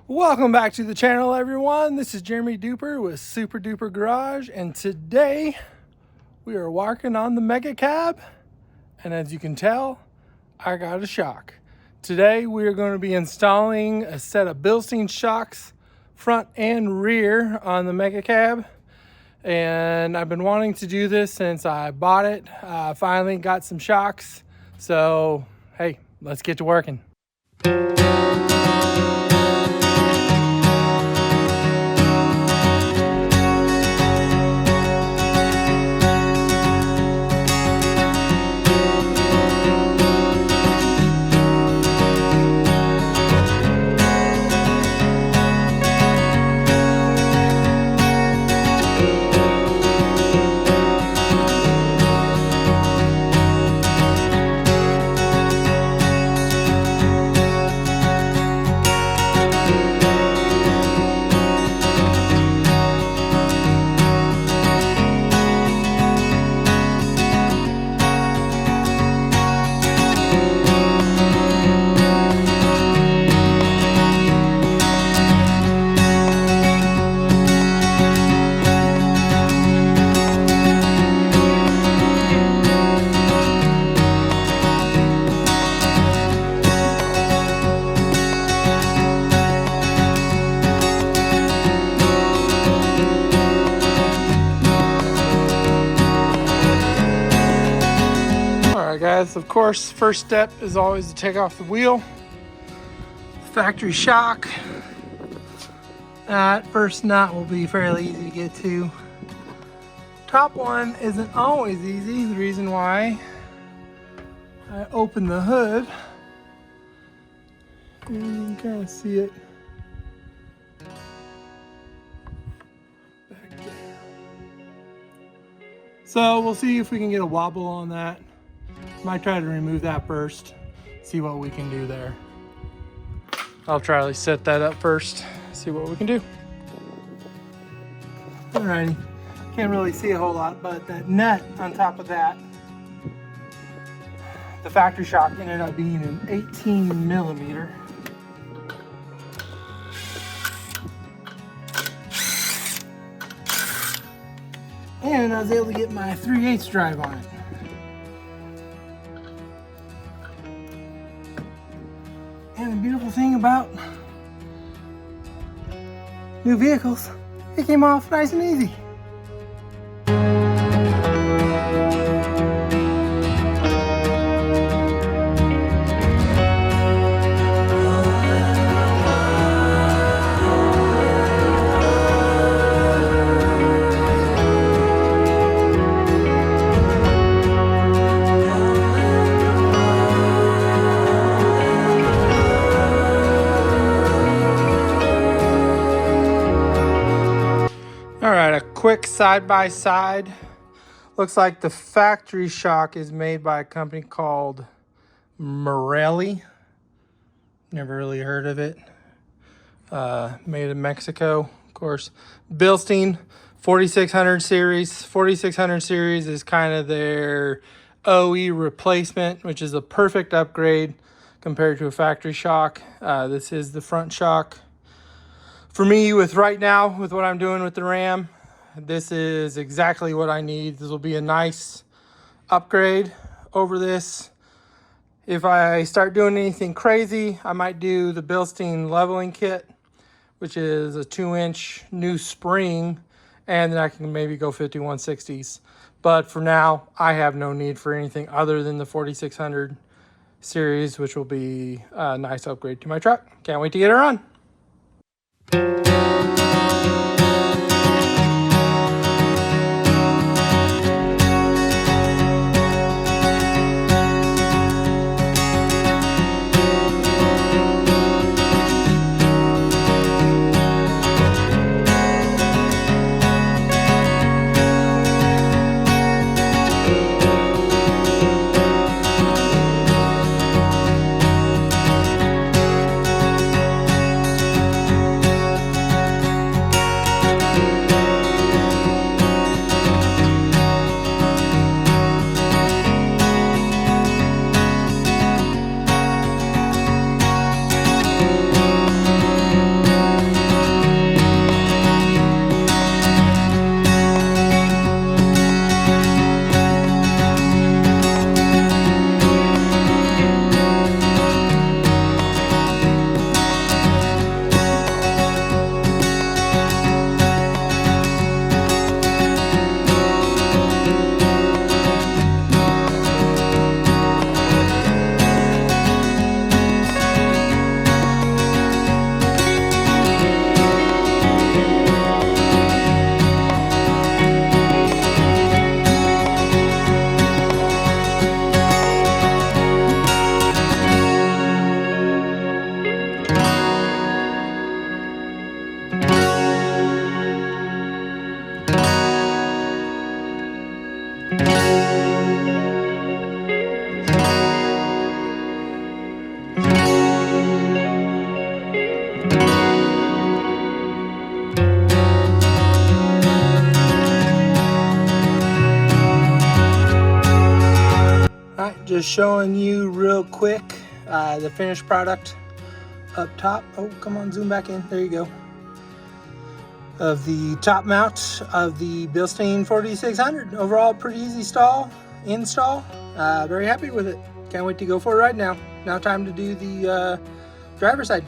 Welcome back to the channel, everyone. This is Jeremy Duper with Super Duper Garage, and today we are working on the Mega Cab, and as you can tell, I got a shock. Today we are going to be installing a set of Bilstein shocks, front and rear, on the Mega Cab, and I've been wanting to do this since I bought it. Finally got some shocks, so hey, let's get to working. Guys, of course, first step is always to take off the wheel. Factory shock. That first nut will be fairly easy to get to. Top one isn't always easy. The reason why I open the hood, and you can kind of see it back there. So we'll see if we can get a wobble on that. Might try to remove that first, see what we can do there. I'll try to set that up first, see what we can do. Alrighty, can't really see a whole lot, but that nut on top of that, the factory shock ended up being an 18 millimeter. And I was able to get my 3/8 drive on it. And the beautiful thing about new vehicles, it came off nice and easy. Alright, a quick side-by-side. Looks like the factory shock is made by a company called Morelli. Never really heard of it. Made in Mexico, of course. Bilstein 4600 series. 4600 series is kind of their OE replacement, which is a perfect upgrade compared to a factory shock. This is the front shock. For me, with right now, with what I'm doing with the Ram, this is exactly what I need. This will be a nice upgrade over this. If I start doing anything crazy, I might do the Bilstein leveling kit, which is a 2-inch new spring, and then I can maybe go 5160s. But for now, I have no need for anything other than the 4600 series, which will be a nice upgrade to my truck. Can't wait to get her on. just showing you real quick the finished product up top. Oh, come on, zoom back in. There you go. Of the top mount of the Bilstein 4600. Overall, pretty easy install. Very happy with it. Can't wait to go for it right now. Now time to do the driver's side.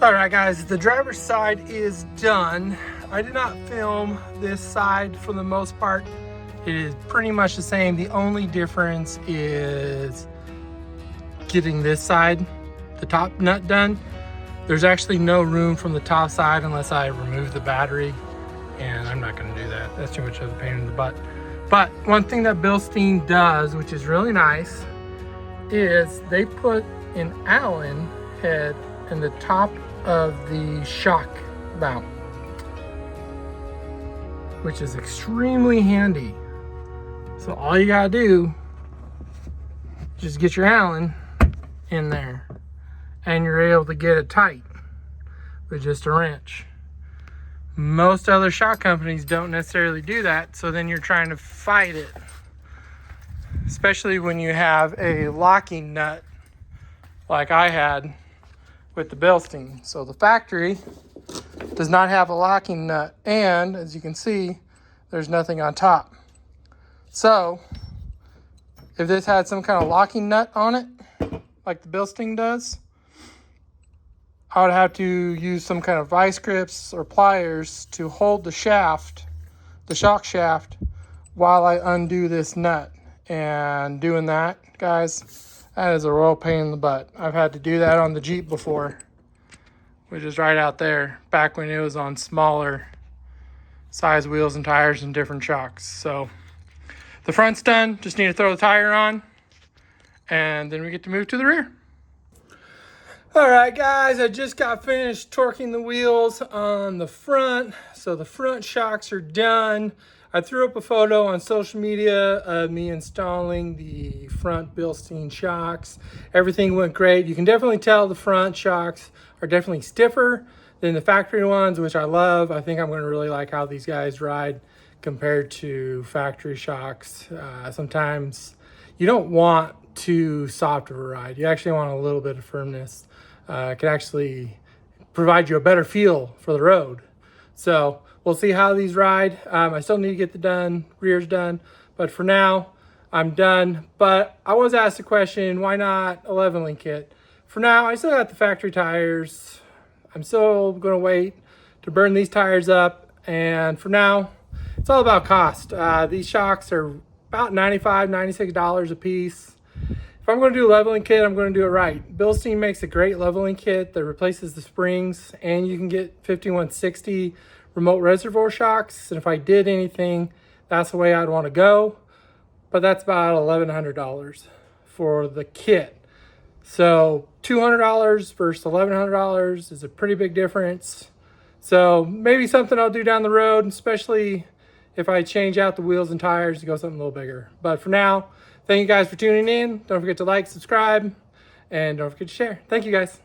All right, guys, the driver's side is done. I did not film this side for the most part. It is pretty much the same. The only difference is getting this side, the top nut done. There's actually no room from the top side unless I remove the battery, and I'm not gonna do that. That's too much of a pain in the butt. But one thing that Bilstein does, which is really nice, is they put an Allen head in the top of the shock mount, which is extremely handy. So all you gotta do, just get your Allen in there and you're able to get it tight with just a wrench. Most other shock companies don't necessarily do that, so then you're trying to fight it, especially when you have a locking nut like I had with the Bilstein. So the factory does not have a locking nut, and as you can see, there's nothing on top. So if this had some kind of locking nut on it, like the Bilstein does, I would have to use some kind of vice grips or pliers to hold the shaft, the shock shaft, while I undo this nut. And doing that, guys, that is a real pain in the butt. I've had to do that on the Jeep before, which is right out there, back when it was on smaller size wheels and tires and different shocks. So the front's done, just need to throw the tire on, and then we get to move to the rear. All right, guys, I just got finished torquing the wheels on the front. So the front shocks are done. I threw up a photo on social media of me installing the front Bilstein shocks. Everything went great. You can definitely tell the front shocks are definitely stiffer than the factory ones, which I love. I think I'm going to really like how these guys ride compared to factory shocks. Sometimes you don't want too soft of a ride. You actually want a little bit of firmness. It can actually provide you a better feel for the road. So we'll see how these ride. I still need to get the rears done, but for now I'm done. But I was asked the question, why not 11 link kit? For now, I still got the factory tires. I'm still going to wait to burn these tires up, and for now it's all about cost. These shocks are about $95, $96 a piece. If I'm going to do a leveling kit, I'm going to do it right. Bilstein makes a great leveling kit that replaces the springs, and you can get 5160 remote reservoir shocks. And if I did anything, that's the way I'd want to go. But that's about $1,100 for the kit. So $200 versus $1,100 is a pretty big difference. So maybe something I'll do down the road, especially if I change out the wheels and tires to go something a little bigger. But for now, thank you guys for tuning in. Don't forget to like, subscribe, and don't forget to share. Thank you, guys.